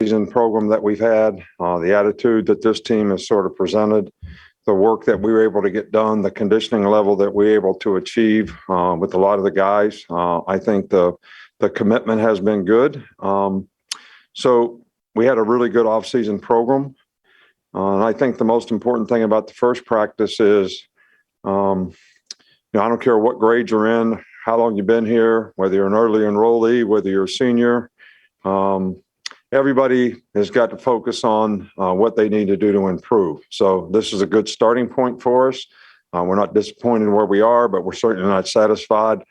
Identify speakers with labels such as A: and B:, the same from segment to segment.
A: off-season program that we've had, the attitude that this team has sort of presented, the work that we were able to get done, the conditioning level that we were able to achieve with a lot of the guys. I think the commitment has been good. So we had a really good off-season program. And I think the most important thing about the first practice is, I don't care what grade you're in, how long you've been here, whether you're an early enrollee, whether you're a senior, everybody has got to focus on what they need to do to improve. So this is a good starting point for us. We're not disappointed where we are, but we're certainly not satisfied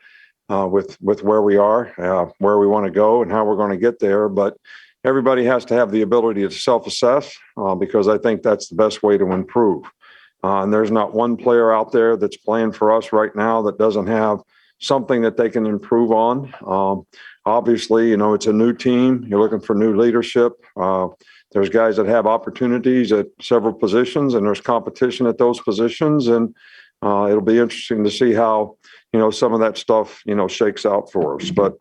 A: with where we are, where we want to go, and how we're going to get there. But everybody has to have the ability to self-assess because I think that's the best way to improve. And there's not one player out there that's playing for us right now that doesn't have something that they can improve on. Obviously, it's a new team. You're looking for new leadership. There's guys that have opportunities at several positions, and there's competition at those positions. And it'll be interesting to see how, some of that stuff, shakes out for us. But,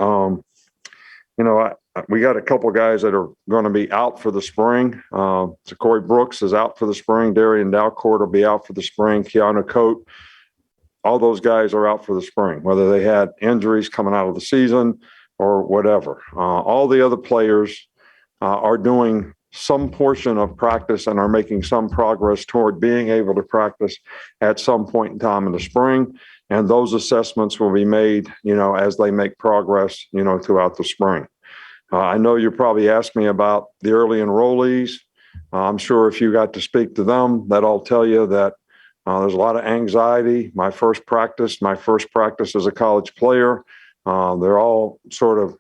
A: we got a couple of guys that are going to be out for the spring. Corey Brooks is out for the spring. Darian Dalcourt will be out for the spring. Keanu Coate. All those guys are out for the spring, whether they had injuries coming out of the season or whatever. All the other players are doing some portion of practice and are making some progress toward being able to practice at some point in time in the spring. And those assessments will be made, as they make progress, throughout the spring. I know you probably asked me about the early enrollees. I'm sure if you got to speak to them, that I'll tell you that there's a lot of anxiety. My first practice as a college player, they're all sort of,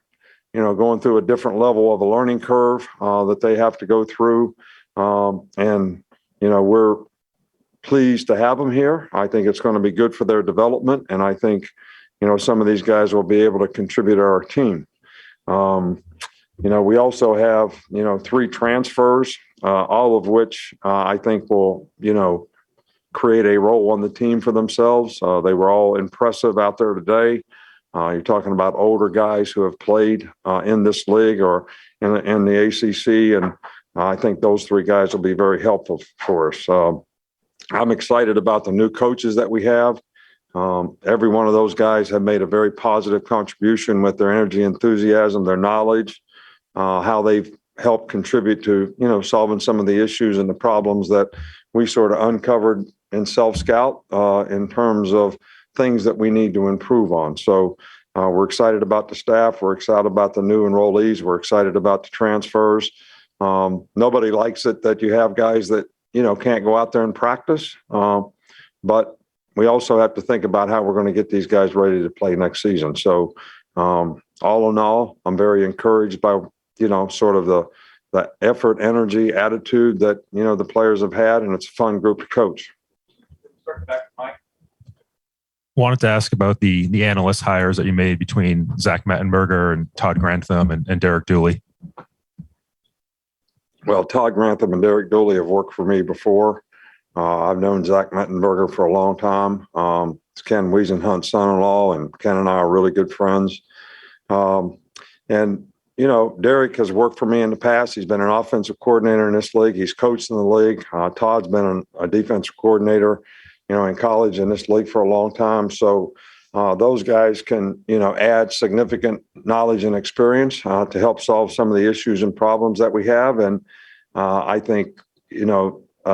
A: going through a different level of a learning curve that they have to go through. And we're pleased to have them here. I think it's going to be good for their development. And I think, some of these guys will be able to contribute to our team. We also have, 3 transfers, all of which I think will, create a role on the team for themselves. They were all impressive out there today. You're talking about older guys who have played in this league or in the ACC, and I think those 3 guys will be very helpful for us. I'm excited about the new coaches that we have. Every one of those guys have made a very positive contribution with their energy, enthusiasm, their knowledge, how they've helped contribute to, solving some of the issues and the problems that we sort of uncovered in self-scout in terms of things that we need to improve on. So we're excited about the staff. We're excited about the new enrollees. We're excited about the transfers. Nobody likes it that you have guys that, can't go out there and practice. But we also have to think about how we're going to get these guys ready to play next season. So all in all, I'm very encouraged by, sort of the effort, energy, attitude that, the players have had, and it's a fun group to coach.
B: Wanted to ask about the analyst hires that you made between Zach Mettenberger and Todd Grantham and Derek Dooley.
A: Well, Todd Grantham and Derek Dooley have worked for me before. I've known Zach Mettenberger for a long time. It's Ken Wiesenhunt's son-in-law, and Ken and I are really good friends. And Derek has worked for me in the past. He's been an offensive coordinator in this league. He's coached in the league. Todd's been a defensive coordinator, in college in this league for a long time. So those guys can, add significant knowledge and experience to help solve some of the issues and problems that we have. And I think,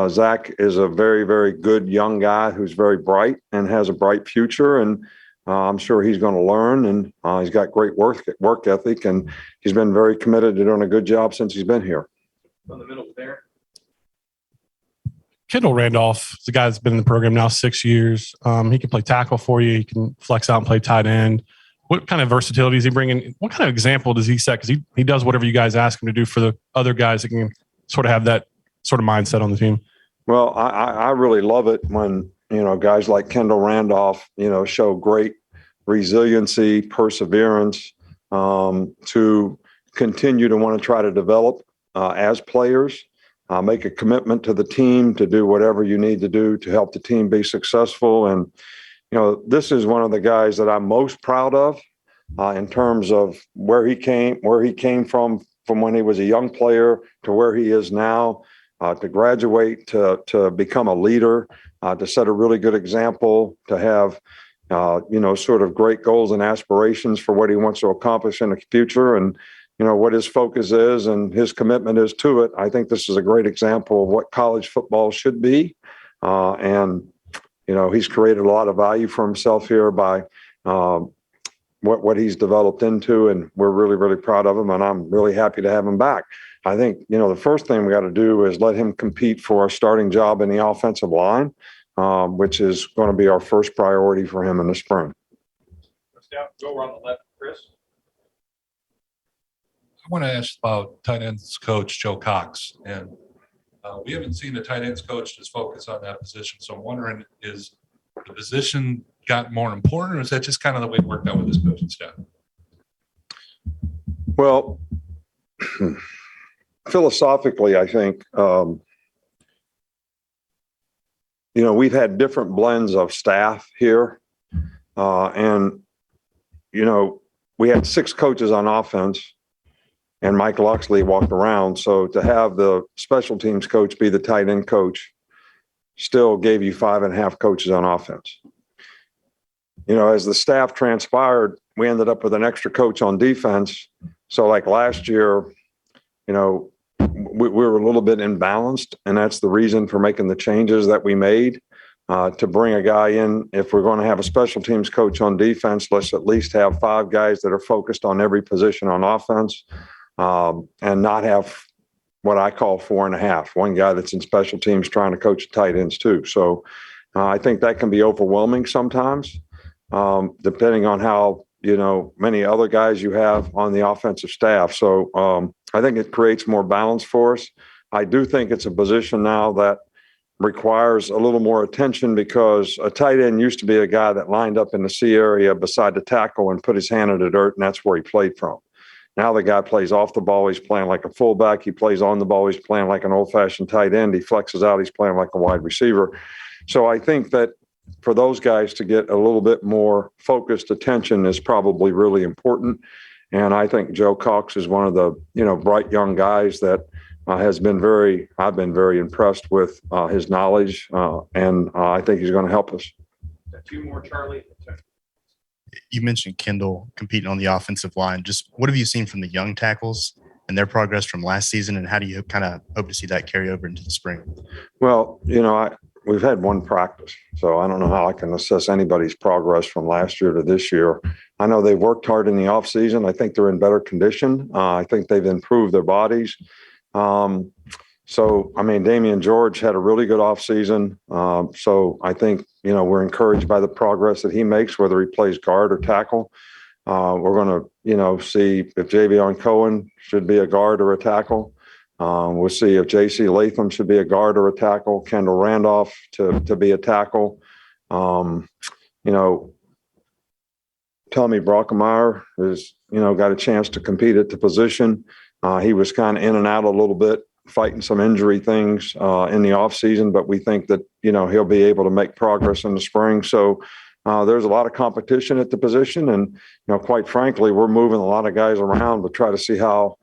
A: Zach is a very, very good young guy who's very bright and has a bright future. And I'm sure he's going to learn, and he's got great work ethic, and he's been very committed to doing a good job since he's been here.
C: On the middle there.
D: Kendall Randolph is a guy that's been in the program now 6 years. He can play tackle for you. He can flex out and play tight end. What kind of versatility is he bringing? What kind of example does he set? Because he does whatever you guys ask him to do for the other guys that can sort of have that sort of mindset on the team.
A: Well, I really love it when, guys like Kendall Randolph, show great resiliency, perseverance to continue to want to try to develop as players. Make a commitment to the team to do whatever you need to do to help the team be successful. And, this is one of the guys that I'm most proud of in terms of where he came from from when he was a young player to where he is now, to graduate, to become a leader, to set a really good example, to have, sort of great goals and aspirations for what he wants to accomplish in the future, and, what his focus is and his commitment is to it. I think this is a great example of what college football should be. And he's created a lot of value for himself here by what he's developed into, and we're really, really proud of him, and I'm really happy to have him back. I think, the first thing we got to do is let him compete for a starting job in the offensive line, which is going to be our first priority for him in the spring.
C: Go around the left, Chris.
E: I want to ask about tight ends coach Joe Cox, and we haven't seen a tight ends coach just focus on that position. So I'm wondering, is the position got more important, or is that just kind of the way it worked out with this coaching staff?
A: Well, philosophically, I think, we've had different blends of staff here. And we had 6 coaches on offense, and Mike Loxley walked around. So to have the special teams coach be the tight end coach still gave you 5.5 coaches on offense. As the staff transpired, we ended up with an extra coach on defense. So like last year, we were a little bit imbalanced, and that's the reason for making the changes that we made, to bring a guy in. If we're going to have a special teams coach on defense, let's at least have 5 guys that are focused on every position on offense, and not have what I call 4.5, one guy that's in special teams trying to coach tight ends too. So I think that can be overwhelming sometimes, depending on how, many other guys you have on the offensive staff. So I think it creates more balance for us. I do think it's a position now that requires a little more attention, because a tight end used to be a guy that lined up in the C area beside the tackle and put his hand in the dirt, and that's where he played from. Now the guy plays off the ball. He's playing like a fullback. He plays on the ball. He's playing like an old-fashioned tight end. He flexes out. He's playing like a wide receiver. So I think that for those guys to get a little bit more focused attention is probably really important. And I think Joe Cox is one of the, bright young guys that I've been very impressed with his knowledge, and I think he's going to help us.
C: 2 more, Charlie.
F: You mentioned Kendall competing on the offensive line. Just what have you seen from the young tackles and their progress from last season, and how do you kind of hope to see that carry over into the spring?
A: Well, we've had 1 practice, so I don't know how I can assess anybody's progress from last year to this year. I know they've worked hard in the off season. I think they're in better condition. I think they've improved their bodies. Damian George had a really good offseason. So I think, we're encouraged by the progress that he makes, whether he plays guard or tackle. We're going to, see if Javion Cohen should be a guard or a tackle. We'll see if J.C. Latham should be a guard or a tackle, Kendall Randolph to be a tackle. Tommy Brockemeyer has, got a chance to compete at the position. He was kind of in and out a little bit, fighting some injury things in the offseason, but we think that, he'll be able to make progress in the spring. So there's a lot of competition at the position. And, quite frankly, we're moving a lot of guys around to try to see how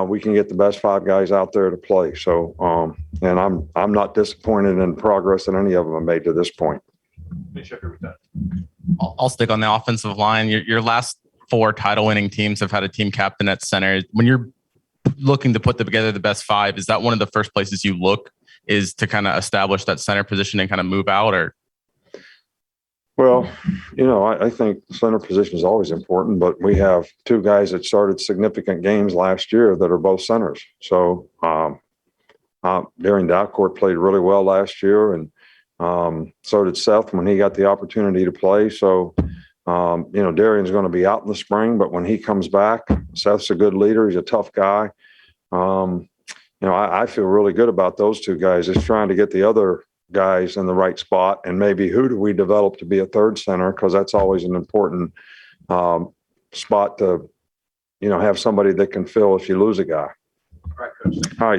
A: we can get the best 5 guys out there to play. So, and I'm not disappointed in the progress that any of them have made to this point.
G: I'll stick on the offensive line. Your last 4 title-winning teams have had a team captain at center. When you're looking to put together the best 5, is that one of the first places you look, is to kind of establish that center position and kind of move out? Or
A: Well, I think center position is always important, but we have 2 guys that started significant games last year that are both centers. So Darian Dalcourt played really well last year, and so did Seth when he got the opportunity to play. So, Darian's going to be out in the spring, but when he comes back, Seth's a good leader. He's a tough guy. I feel really good about those 2 guys. Just trying to get the other guys in the right spot, and maybe who do we develop to be a third center, because that's always an important spot to have somebody that can fill if you lose a guy.
C: All right, Coach.
A: All right.